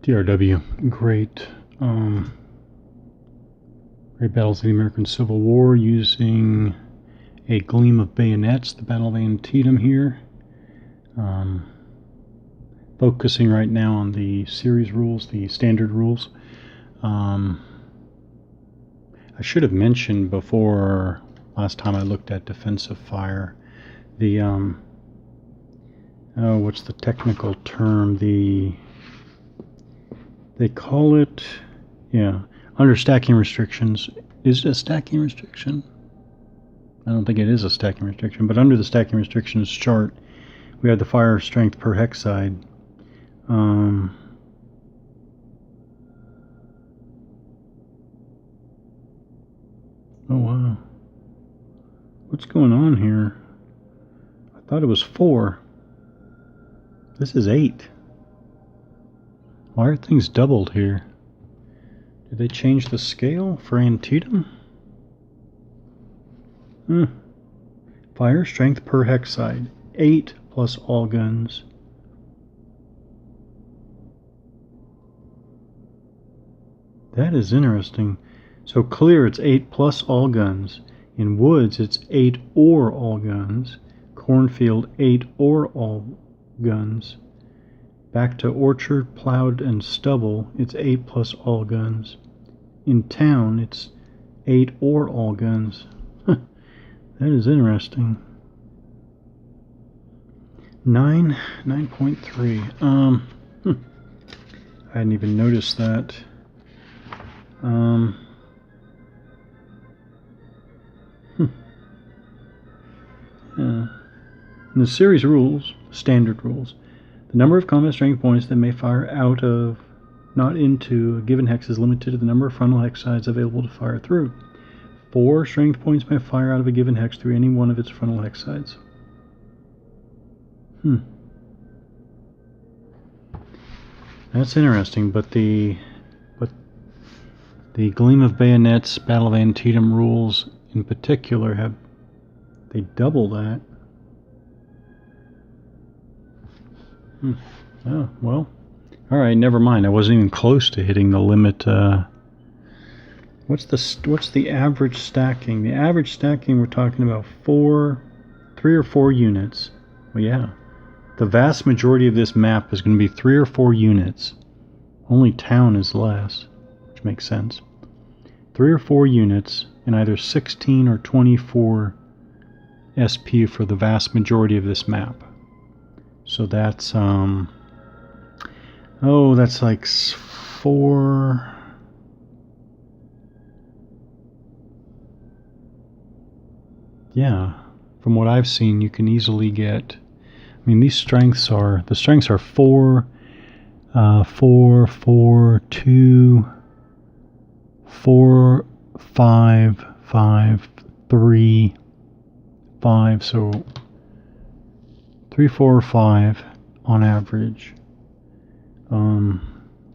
TRW, great battles of the American Civil War using a gleam of bayonets, the Battle of Antietam here. Focusing right now on the series rules, the standard rules. I should have mentioned before last time I looked at defensive fire, the what's the technical term? They call it, under stacking restrictions. Is it a stacking restriction? I don't think it is a stacking restriction, but under the stacking restrictions chart, we have the fire strength per hex side. Oh wow. What's going on here? I thought it was 4. This is 8. Why are things doubled here? Did they change the scale for Antietam? Fire strength per hex side, 8 plus all guns. That is interesting. So clear, it's 8 plus all guns. In woods, it's 8 or all guns. Cornfield, 8 or all guns. Back to orchard, plowed, and stubble, it's 8 plus all guns. In town, it's 8 or all guns. That is interesting. 9.3. I hadn't even noticed that. In the series rules, standard rules, the number of combat strength points that may fire out of, not into, a given hex is limited to the number of frontal hex sides available to fire through. 4 strength points may fire out of a given hex through any one of its frontal hex sides. That's interesting, but the Gleam of Bayonets, Battle of Antietam rules in particular they double that. Oh, well. Alright, never mind. I wasn't even close to hitting the limit. What's the average stacking? The average stacking, we're talking about 3 or 4 units. Well, yeah. The vast majority of this map is going to be 3 or 4 units. Only town is less, which makes sense. 3 or 4 units and either 16 or 24 SP for the vast majority of this map. So that's that's like 4. Yeah, from what I've seen, you can easily get. I mean, these strengths are 4, 4, 4, 2, 4, 5, 5, 3, 5. So 3, 4, 5 on average.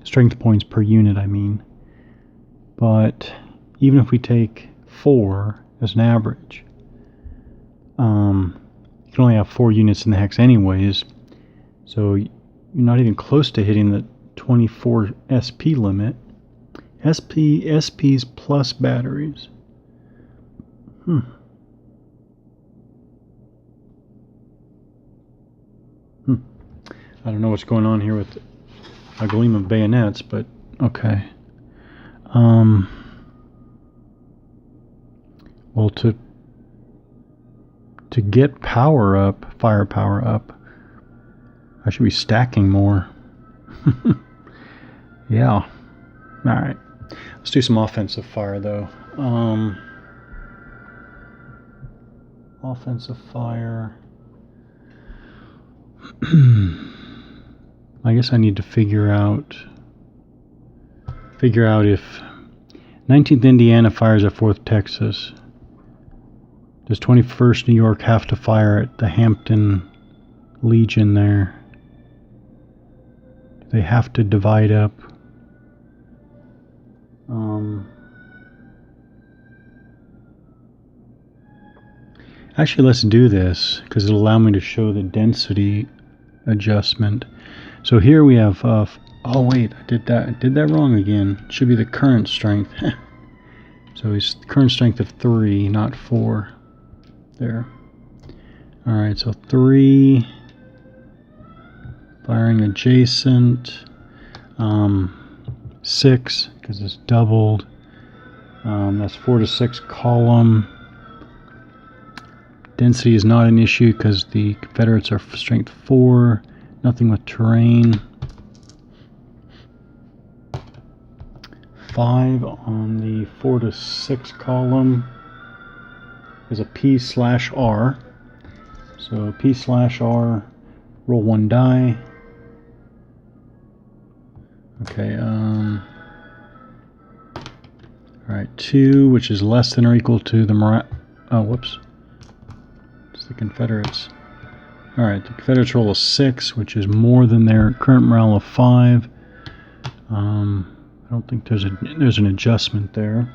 Strength points per unit, I mean. But even if we take 4 as an average, you can only have 4 units in the hex anyways, so you're not even close to hitting the 24 SP limit. SPs plus batteries. I don't know what's going on here with a Gleam of Bayonets, but okay. Well, to get firepower up, I should be stacking more. Yeah. Alright. Let's do some offensive fire, though. Offensive fire. I guess I need to figure out if 19th Indiana fires at 4th Texas. Does 21st New York have to fire at the Hampton Legion there? Do they have to divide up? Actually, let's do this because it'll allow me to show the density adjustment. So here we have Oh wait, I did that wrong again. It should be the current strength. So he's current strength of 3, not 4. There. Alright, so 3. Firing adjacent. 6, because it's doubled. That's 4 to 6 column. Density is not an issue because the Confederates are strength 4. Nothing with terrain. 5 on the 4 to 6 column is a P/R. So P/R, roll 1 die. Okay, alright, 2, which is less than or equal to the whoops. It's the Confederates. Alright, the Confederates roll a 6, which is more than their current morale of 5. I don't think there's an adjustment there.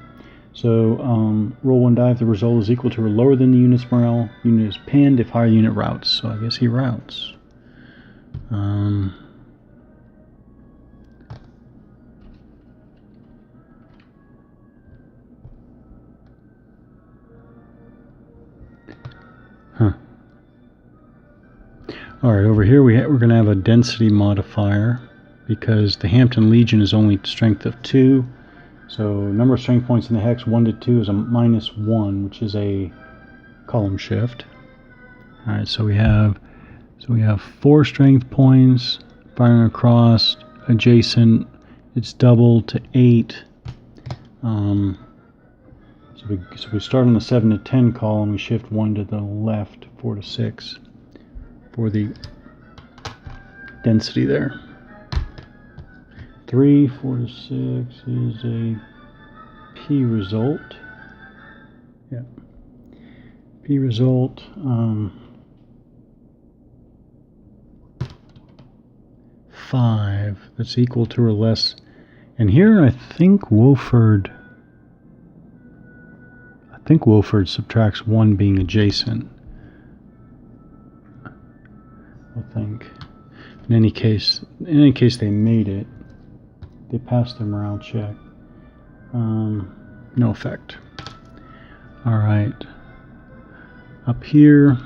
So roll 1 die if the result is equal to or lower than the unit's morale. Unit is pinned if higher unit routes. So I guess he routes. Alright, over here we're going to have a density modifier because the Hampton Legion is only strength of 2. So number of strength points in the hex 1 to 2 is a -1, which is a column shift. Alright, so we have 4 strength points, firing across, adjacent, it's doubled to 8. So we start on the 7 to 10 column, we shift 1 to the left, 4 to 6. For the density there. 3, 4 to 6 is a P result. Yeah. P result. 5. That's equal to or less. And here I think Wofford subtracts 1 being adjacent. I think. In any case, they made it. They passed their morale check. No effect. All right. Up here.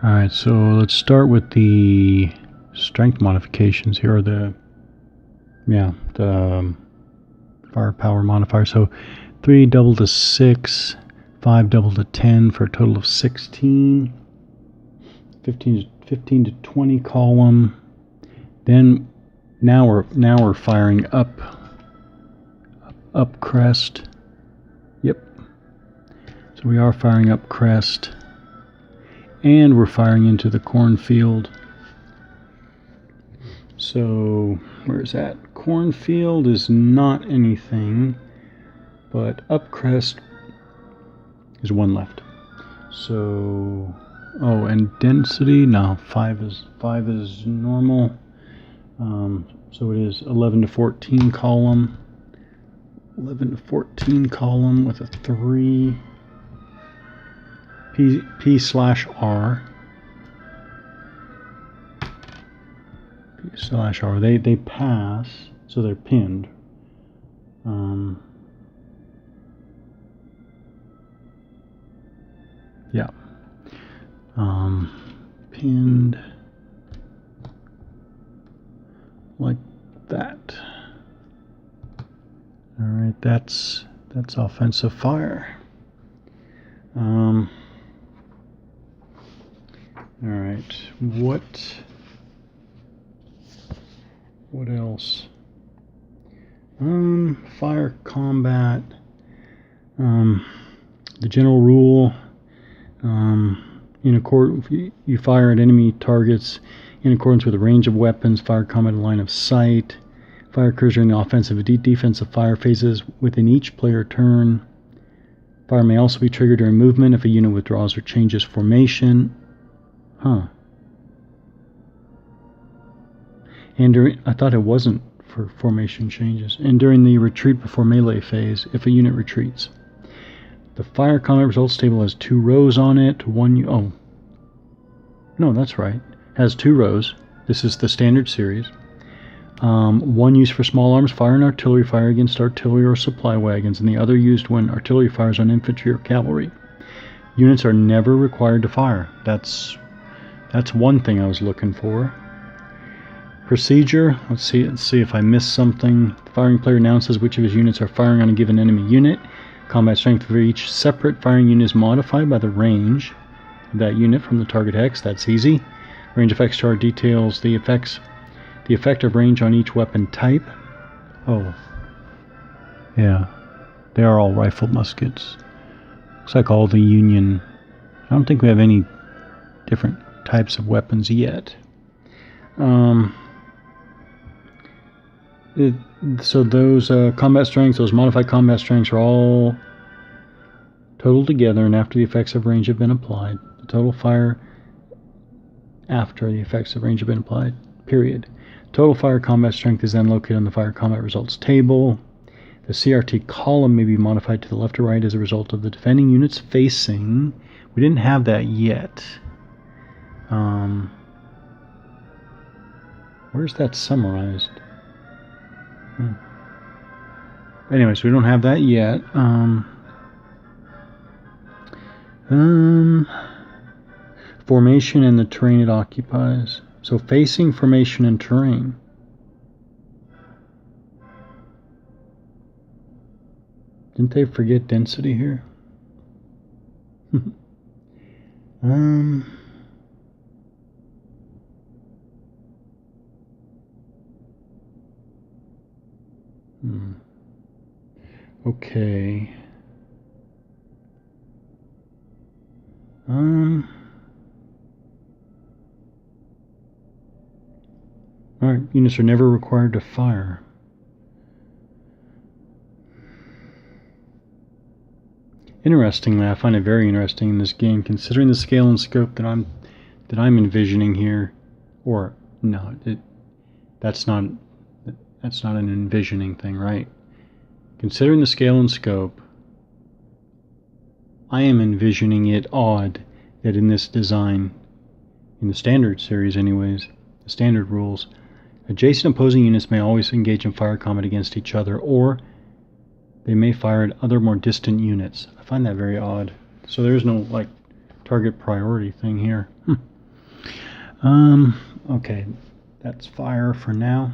All right. So let's start with the strength modifications here. Or the firepower modifier. So 3 double to 6. 5 double to 10 for a total of 16. 15 to 20 column. Then now we're firing up crest. Yep. So we are firing up crest, and we're firing into the cornfield. So where's that? Cornfield is not anything, but up crest is 1 left. So, oh, and density, no, 5 is normal. So it is 11 to 14 column. 11 to 14 column with a 3. P/R. P/R. They pass, so they're pinned. Yeah. Pinned like that. All right, that's offensive fire. All right, what else? Fire combat. The general rule. In accordance, you fire at enemy targets in accordance with the range of weapons. Fire combat line of sight. Fire occurs during the offensive and defensive fire phases within each player turn. Fire may also be triggered during movement if a unit withdraws or changes formation. And I thought it wasn't for formation changes. And during the retreat before melee phase, if a unit retreats. The fire combat results table has 2 rows on it. Oh, no, that's right. Has 2 rows. This is the standard series. One used for small arms fire and artillery fire against artillery or supply wagons, and the other used when artillery fires on infantry or cavalry. Units are never required to fire. That's one thing I was looking for. Procedure. Let's see if I missed something. The firing player announces which of his units are firing on a given enemy unit. Combat strength for each separate firing unit is modified by the range of that unit from the target hex. That's easy. Range effects chart details the effective range on each weapon type. Oh, yeah, they are all rifled muskets. Looks like all the Union. I don't think we have any different types of weapons yet. So those combat strengths, those modified combat strengths are all totaled together, and after the effects of range have been applied, the total fire after the effects of range have been applied, period. Total fire combat strength is then located on the fire combat results table. The CRT column may be modified to the left or right as a result of the defending units facing. We didn't have that yet. Where's that summarized? Anyway, so we don't have that yet. Formation and the terrain it occupies. So facing, formation, and terrain. Didn't they forget density here? Okay. Alright, units are never required to fire. Interestingly, I find it very interesting in this game, considering the scale and scope that I'm envisioning here. Or no, that's not an envisioning thing, right? Considering the scale and scope, I am envisioning it odd that in this design, in the standard series anyways, the standard rules, adjacent opposing units may always engage in fire combat against each other, or they may fire at other more distant units. I find that very odd. So there's no like target priority thing here. Okay, that's fire for now.